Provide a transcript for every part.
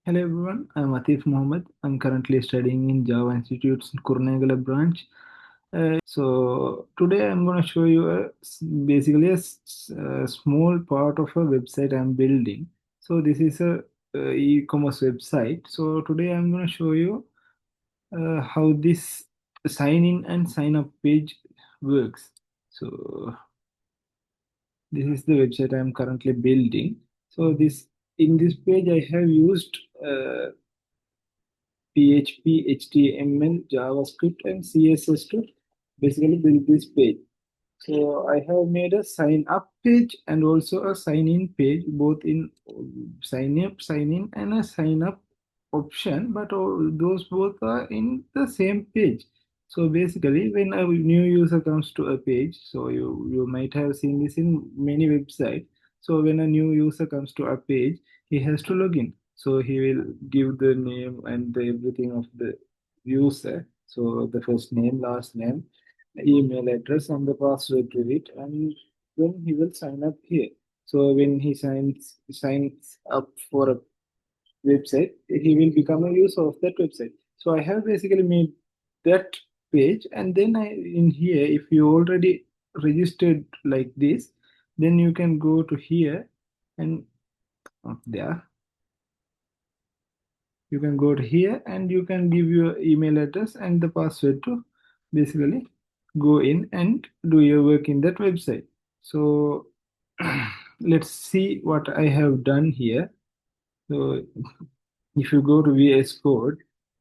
Hello everyone, I'm Atif Mohammed. I'm currently studying in Java Institute's Kurunegala branch. So today I'm going to show you basically a small part of a website I'm building. So this is a e-commerce website. So today I'm going to show you how this sign in and sign up page works. So this is the website I'm currently building. So this in this page I have used PHP, HTML, JavaScript, and CSS to basically build this page. So I have made a sign up page and also a sign in page, both in sign up, sign in, and a sign up option, but those both are in the same page. So basically, when a new user comes to a page, so you might have seen this in many websites. So when a new user comes to a page, he has to log in. So he will give the name and the everything of the user. So the first name, last name, email address, and the password to it, and then he will sign up here. So when he signs up for a website, he will become a user of that website. So I have basically made that page, and then I in here, if you already registered like this, then you can go to here and there you can go to here and you can give your email address and the password to basically go in and do your work in that website. So let's see what I have done here. So if you go to VS Code,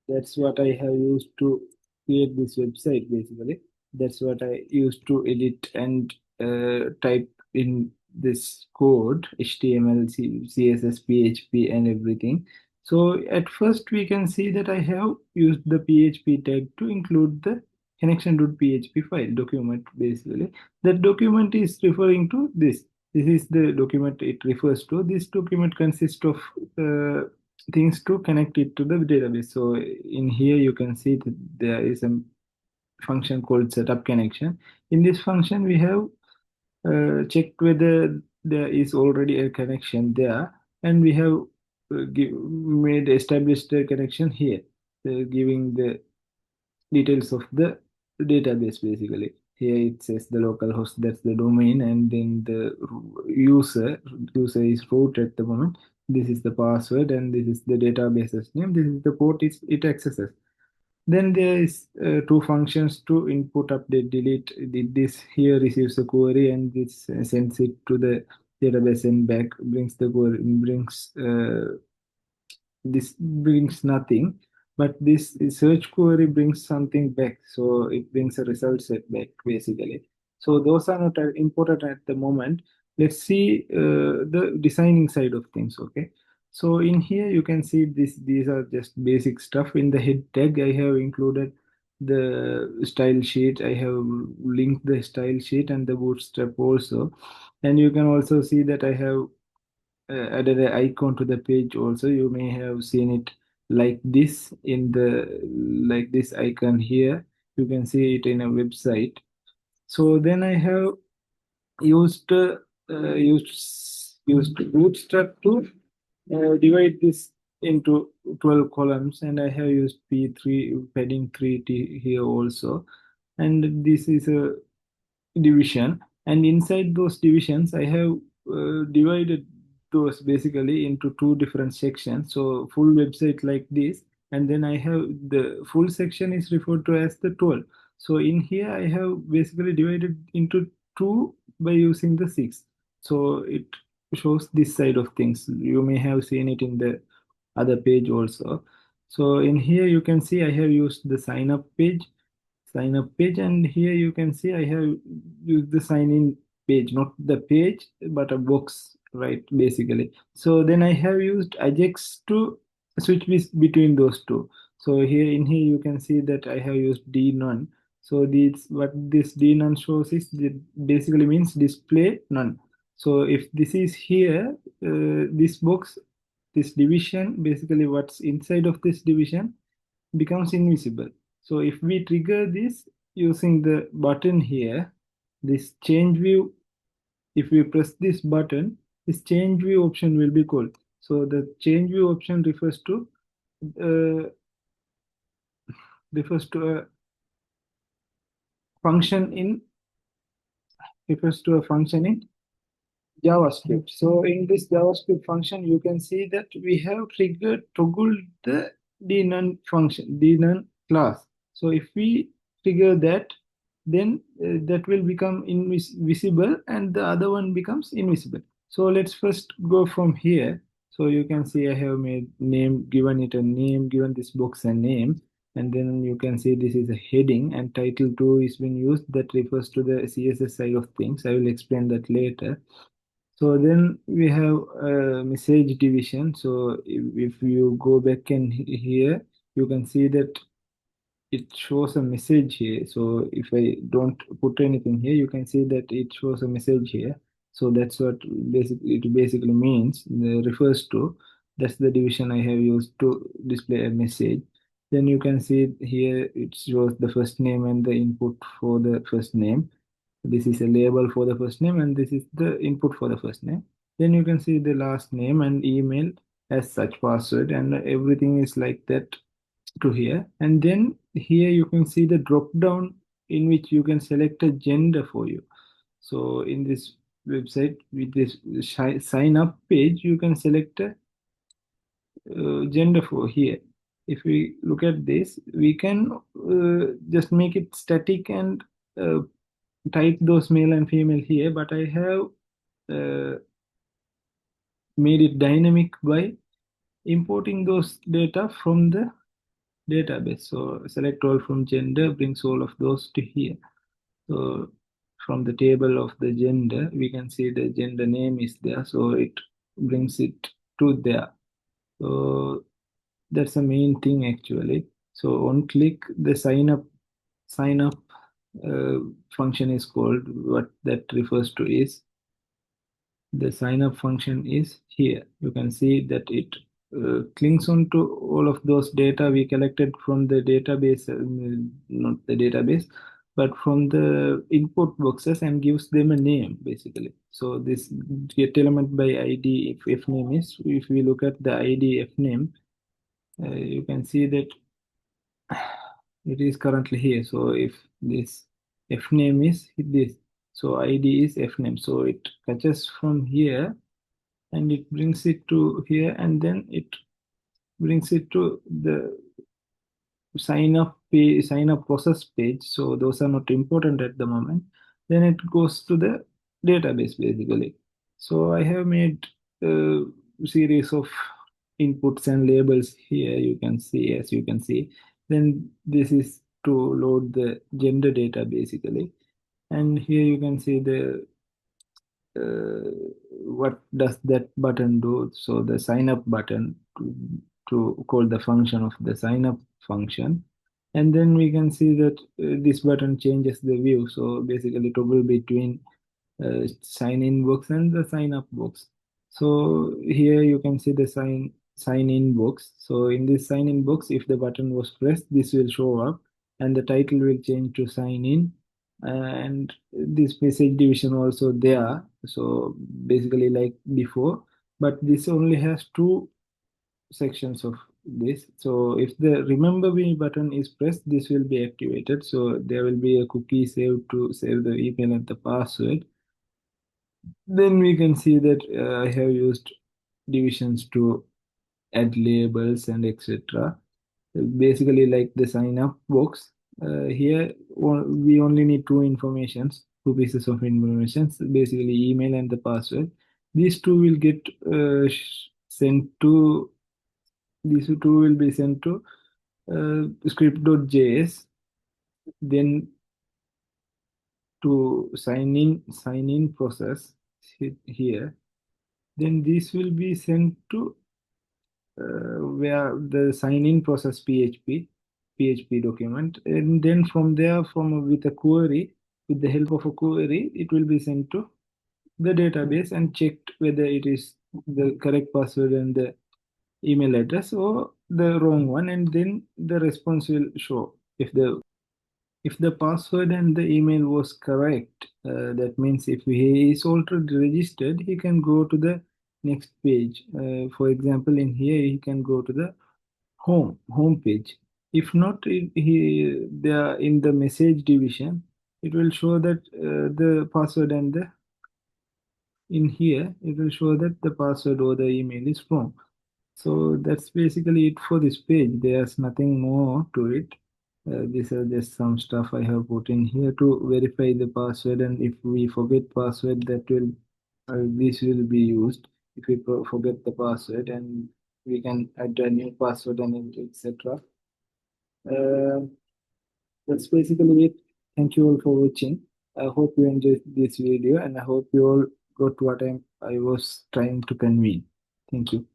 that's what I have used to create this website basically. That's what I used to edit and type in this code, HTML, CSS, PHP, and everything. So at first we can see that I have used the PHP tag to include the connection.php file document basically. That document is referring to this. This is the document it refers to. This document consists of things to connect it to the database. So in here you can see that there is a function called setup connection. In this function we have checked whether there is already a connection there, and we have made established a connection here, giving the details of the database basically. Here it says the local host, that's the domain, and then the user is root at the moment. This is the password, and this is the database's name. This is the port it accesses. Then there is two functions to input, update, delete. This here receives a query and this sends it to the database and back brings the query, brings this brings nothing, but this search query brings something back. So it brings a result set back basically. So those are not important at the moment. Let's see the designing side of things. Okay. So in here you can see this. These are just basic stuff. In the head tag, I have included the style sheet. I have linked the style sheet and the bootstrap also, and you can also see that I have added an icon to the page also. You may have seen it like this in the like this icon here. You can see it in a website. So then I have used used bootstrap to divide this into 12 columns, and I have used p3 padding 3t here also, and this is a division, and inside those divisions I have divided those basically into two different sections. So full website like this, and then I have the full section is referred to as the 12. So in here I have basically divided into two by using the 6. So it shows this side of things. You may have seen it in the other page also. So in here you can see I have used the sign up page, and here you can see I have used the sign in page, not the page but a box, right, basically. So then I have used ajax to switch between those two. So here in here you can see that I have used d none. So this what this d none shows is that basically means display none. So if this is here, this box, this division, basically what's inside of this division becomes invisible. So if we trigger this using the button here, this change view, if we press this button, this change view option will be called. So the change view option uh, refers to a function in refers to a function in JavaScript. So in this JavaScript function, you can see that we have toggled the dnone function, dnone class. So if we trigger that, then that will become invisible and the other one becomes invisible. So let's first go from here. So you can see I have made name, given it a name, given this box a name, and then you can see this is a heading and title 2 is being used that refers to the CSS side of things. I will explain that later. So then we have message division. So if you go back and here, you can see that it shows a message here. So if I don't put anything here, you can see that it shows a message here. So that's what it basically means, refers to. That's the division I have used to display a message. Then you can see here it shows the first name and the input for the first name. This is a label for the first name and this is the input for the first name. Then you can see the last name and email as such, password, and everything is like that to here. And then here you can see the drop down in which you can select a gender for you. So in this website with this sign up page, you can select a gender for here. If we look at this, we can just make it static and uh, type those male and female here, but I have made it dynamic by importing those data from the database. So select all from gender brings all of those to here. So from the table of the gender, we can see the gender name is there. So it brings it to there. So that's the main thing actually. So on click, the sign up uh, function is called. What that refers to is the sign up function is here. You can see that it clings on to all of those data we collected from the database, not the database, but from the input boxes and gives them a name basically. So this get element by ID if name is, if we look at the ID f name, you can see that it is currently here. So if this f name is this, so ID is f name. So it catches from here and it brings it to here and then it brings it to the sign up process page. So those are not important at the moment. Then it goes to the database basically. So I have made a series of inputs and labels here, you can see, as you can see. Then this is to load the gender data basically, and here you can see the uh, what does that button do. So the sign up button to call the function of the sign up function, and then we can see that this button changes the view. So basically toggle between sign in box and the sign up box. So here you can see the sign in box. So in this sign in box, if the button was pressed, this will show up and the title will change to sign in, and this message division also there. So basically like before, but this only has two sections of this. So if the remember me button is pressed, this will be activated. So there will be a cookie saved to save the email and the password. Then we can see that I have used divisions to add labels and etc. Basically, like the sign up box, here we only need two informations, two pieces of information, basically email and the password. These two will get sent to, these two will be sent to script.js. Then to sign in process here. Then this will be sent to where the sign in process PHP document, and then from there, from with a query, with the help of a query, it will be sent to the database and checked whether it is the correct password and the email address or the wrong one, and then the response will show. If the password and the email was correct, that means if he is already registered, he can go to the next page. For example, in here you can go to the home page. If not, there in the message division, it will show that the password, and the in here it will show that the password or the email is wrong. So that's basically it for this page. There's nothing more to it. These are just some stuff I have put in here to verify the password, and if we forget password, that will this will be used. If we forget the password, and we can add a new password and etc. Uh, that's basically it. Thank you all for watching. I hope you enjoyed this video, and I hope you all got what I was trying to convey. Thank you.